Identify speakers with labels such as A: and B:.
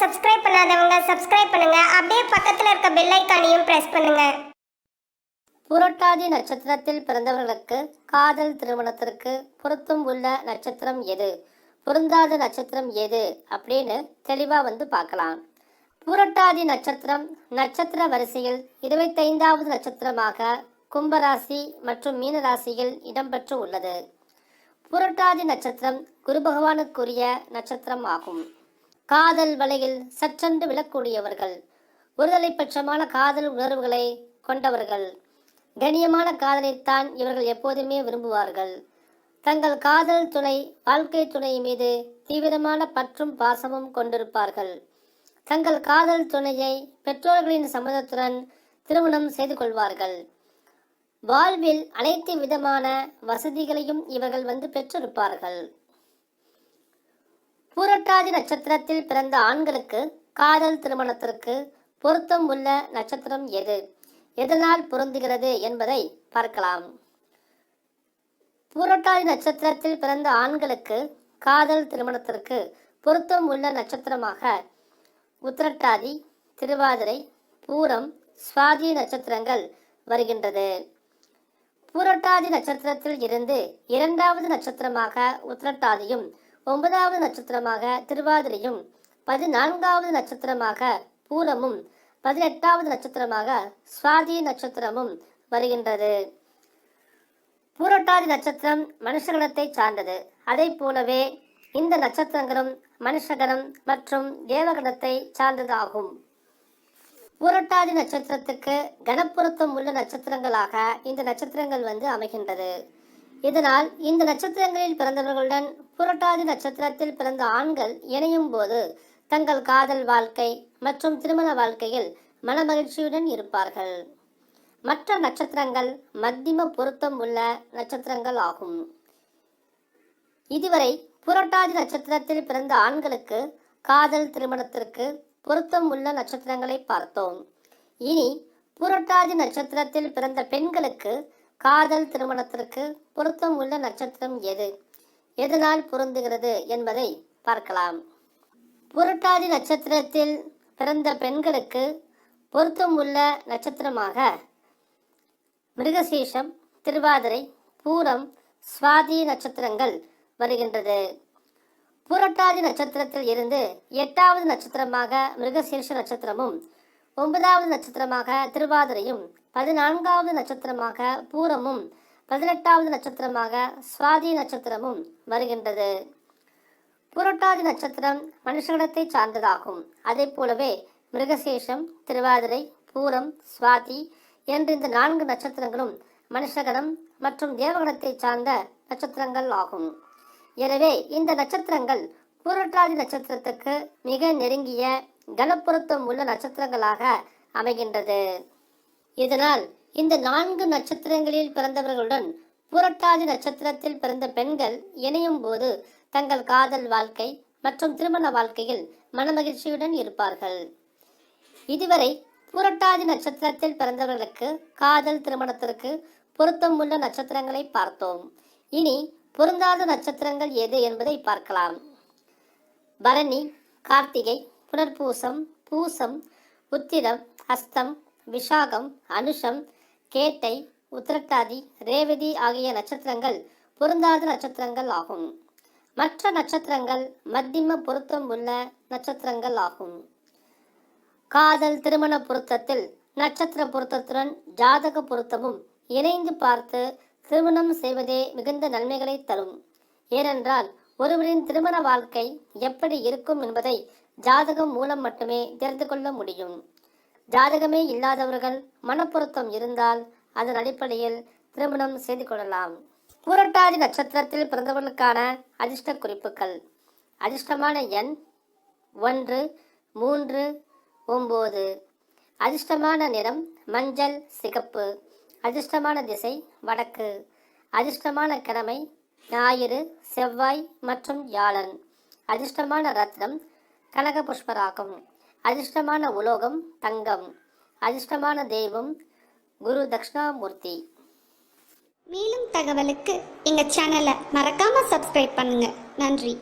A: Subscribe பண்ணாதவங்க subscribe பண்ணுங்க. அப்படியே பக்கத்துல இருக்க பெல் ஐகானையும் பிரஸ் பண்ணுங்க.
B: புரட்டாதி நட்சத்திரத்தில் பிறந்தவர்களுக்கு காதல் திருமணத்திற்கு பொருத்தம் உள்ள நட்சத்திரம் எது, பொருந்தாத நட்சத்திரம் எது அப்படின்னு தெளிவா பார்க்கலாம். புரட்டாதி நட்சத்திரம் நட்சத்திர வரிசையில் 25வது நட்சத்திரமாக கும்பராசி மற்றும் மீனராசியில் இடம்பெற்று உள்ளது. புரட்டாதி நட்சத்திரம் குரு பகவானுக்குரிய நட்சத்திரம் ஆகும். காதல் வலையில் சற்றென்று விழக்கூடியவர்கள், ஒருதலை பட்சமான காதல் உணர்வுகளை கொண்டவர்கள். கண்ணியமான காதலைத்தான் இவர்கள் எப்போதுமே விரும்புவார்கள். தங்கள் காதல் துணை, வாழ்க்கை துணை மீது தீவிரமான பற்றும் பாசமும் கொண்டிருப்பார்கள். தங்கள் காதல் துணையை பெற்றோர்களின் சம்மதத்துடன் திருமணம் செய்து கொள்வார்கள். வாழ்வில் அனைத்து விதமான வசதிகளையும் இவர்கள் பெற்றிருப்பார்கள். பூரட்டாதி நட்சத்திரத்தில் பிறந்த ஆண்களுக்கு காதல் திருமணத்திற்கு பொருத்தம் உள்ள நட்சத்திரம் எது, எதனால் பொருந்துகிறது என்பதை பார்க்கலாம். பூரட்டாதி நட்சத்திரத்தில் பிறந்த ஆண்களுக்கு காதல் திருமணத்திற்கு பொருத்தம் உள்ள நட்சத்திரமாக உத்திரட்டாதி, திருவாதிரை, பூரம், சுவாதி நட்சத்திரங்கள் வருகின்றது. பூரட்டாதி நட்சத்திரத்தில் இருந்து 2வது நட்சத்திரமாக உத்திரட்டாதியும், 9வது நட்சத்திரமாக திருவாதிரையும், 14வது நட்சத்திரமாக பூரமும், 18வது நட்சத்திரமாக சுவாதி நட்சத்திரமும் வருகின்றது. பூரட்டாதி நட்சத்திரம் மனுஷகணத்தை சார்ந்தது. அதை போலவே இந்த நட்சத்திரங்களும் மனுஷகணம் மற்றும் தேவகணத்தை சார்ந்ததாகும். பூரட்டாதி நட்சத்திரத்துக்கு கணப்பொருத்தம் உள்ள நட்சத்திரங்களாக இந்த நட்சத்திரங்கள் அமைகின்றது. இதனால் இந்த நட்சத்திரங்களில் பிறந்தவர்களுடன் புரட்டாதி நட்சத்திரத்தில் பிறந்த ஆண்கள் இணையும் போது தங்கள் காதல் வாழ்க்கை மற்றும் திருமண வாழ்க்கையில் மனமகிழ்ச்சியுடன் இருப்பார்கள். மற்ற நட்சத்திரங்கள் மத்தியம பொருத்தம் உள்ள நட்சத்திரங்கள் ஆகும். இதுவரை புரட்டாதி நட்சத்திரத்தில் பிறந்த ஆண்களுக்கு காதல் திருமணத்திற்கு பொருத்தம் உள்ள நட்சத்திரங்களை பார்த்தோம். இனி புரட்டாதி நட்சத்திரத்தில் பிறந்த பெண்களுக்கு காதல் திருமணத்திற்கு பொருத்தம் உள்ள நட்சத்திரம் எது, எதனால் பொருந்துகிறது என்பதை பார்க்கலாம். புரட்டாதி நட்சத்திரத்தில் பிறந்த பெண்களுக்கு பொருத்தம் உள்ள நட்சத்திரமாக மிருகசீஷம், திருவாதிரை, பூரம், சுவாதி நட்சத்திரங்கள் வருகின்றது. புரட்டாதி நட்சத்திரத்தில் இருந்து 8வது நட்சத்திரமாக மிருகசீர்ஷ நட்சத்திரமும், 9வது நட்சத்திரமாக திருவாதிரையும், 14வது நட்சத்திரமாக பூரமும், 18வது நட்சத்திரமாக சுவாதி நட்சத்திரமும் வருகின்றது. புரட்டாதி நட்சத்திரம் மனுஷகணத்தை சார்ந்ததாகும். அதை போலவே மிருகசேஷம், திருவாதிரை, பூரம், சுவாதி என்ற இந்த 4 நட்சத்திரங்களும் மனுஷகணம் மற்றும் தேவகணத்தை சார்ந்த நட்சத்திரங்கள் ஆகும். எனவே இந்த நட்சத்திரங்கள் புரட்டாதி நட்சத்திரத்துக்கு மிக நெருங்கிய கணப்பொருத்தம் உள்ள நட்சத்திரங்களாக அமைகின்றது. இதனால் இந்த 4 நட்சத்திரங்களில் பிறந்தவர்களுடன் புரட்டாதி நட்சத்திரத்தில் பிறந்த பெண்கள் இணையும் போது தங்கள் காதல் வாழ்க்கை மற்றும் திருமண வாழ்க்கையில் மனமகிழ்ச்சியுடன் இருப்பார்கள். இதுவரை புரட்டாதி நட்சத்திரத்தில் பிறந்தவர்களுக்கு காதல் திருமணத்திற்கு பொருத்தம் உள்ள நட்சத்திரங்களை பார்த்தோம். இனி பொருந்தாத நட்சத்திரங்கள் எது என்பதை பார்க்கலாம். பரணி, கார்த்திகை, புனர்பூசம், பூசம், உத்திரம், அஸ்தம், விஷாகம், அனுஷம், கேட்டை, உத்திரட்டாதி, ரேவதி ஆகிய நட்சத்திரங்கள் பொருந்தாத நட்சத்திரங்கள் ஆகும். மற்ற நட்சத்திரங்கள் மத்தியம பொருத்தம் உள்ள நட்சத்திரங்கள் ஆகும். காதல் திருமண பொருத்தத்தில் நட்சத்திர பொருத்தத்துடன் ஜாதக பொருத்தமும் இணைந்து பார்த்து திருமணம் செய்வதே மிகுந்த நன்மைகளை தரும். ஏனென்றால் ஒருவரின் திருமண வாழ்க்கை எப்படி இருக்கும் என்பதை ஜாதகம் மூலம் மட்டுமே தெரிந்து கொள்ள முடியும். ஜாதகமே இல்லாதவர்கள் மனப்பொருத்தம் இருந்தால் அதன் அடிப்படையில் திருமணம் செய்து கொள்ளலாம். புரட்டாதி நட்சத்திரத்தில் பிறந்தவர்களுக்கான அதிர்ஷ்ட குறிப்புகள். அதிர்ஷ்டமான எண் 1, 3, 9. அதிர்ஷ்டமான நிறம் மஞ்சள், சிகப்பு. அதிர்ஷ்டமான திசை வடக்கு. அதிர்ஷ்டமான கிழமை ஞாயிறு, செவ்வாய் மற்றும் வியாழன். அதிர்ஷ்டமான ரத்னம் கனக புஷ்பராகம். அதிர்ஷ்டமான உலோகம் தங்கம். அதிர்ஷ்டமான தெய்வம் குரு தட்சிணாமூர்த்தி.
A: மேலும் தகவலுக்கு எங்கள் சேனலை மறக்காமல் சப்ஸ்கிரைப் பண்ணுங்கள். நன்றி.